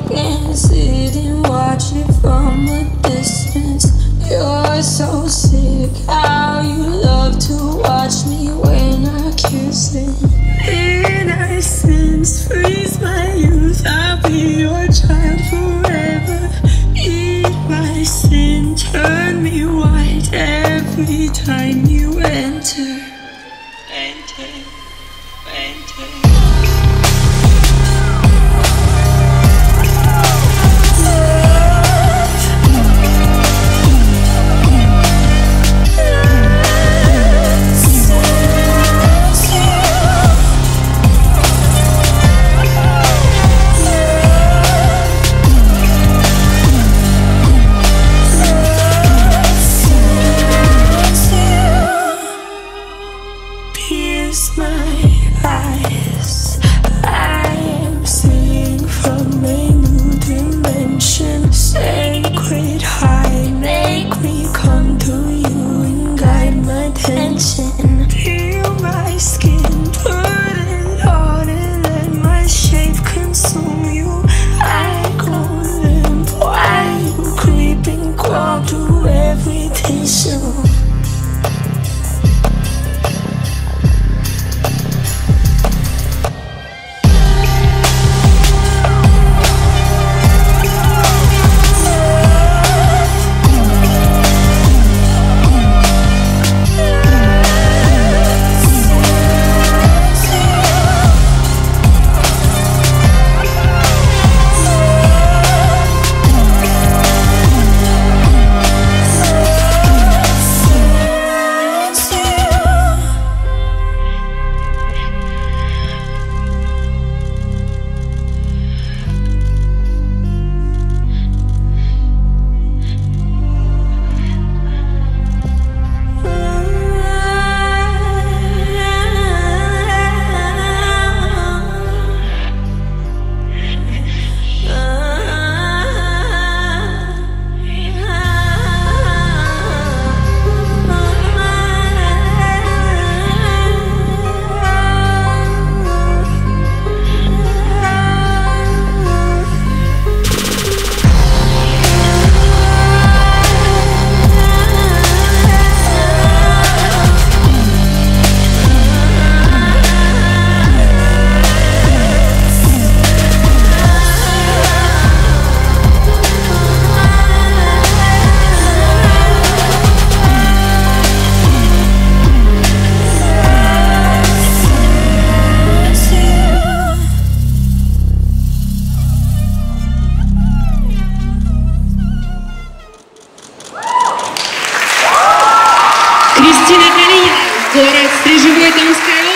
can sit and watch it from a distance. You're so sick, how you love to watch me when I kiss it. Innocence, freeze my youth, I'll be your child forever. Eat my sin, turn me white every time you enter. Enter, enter. Feel my skin, put it on and let my shape consume you. I go limp while you creeping, crawl through every tissue. Kristina Kalinina, город Стрижевой, Томская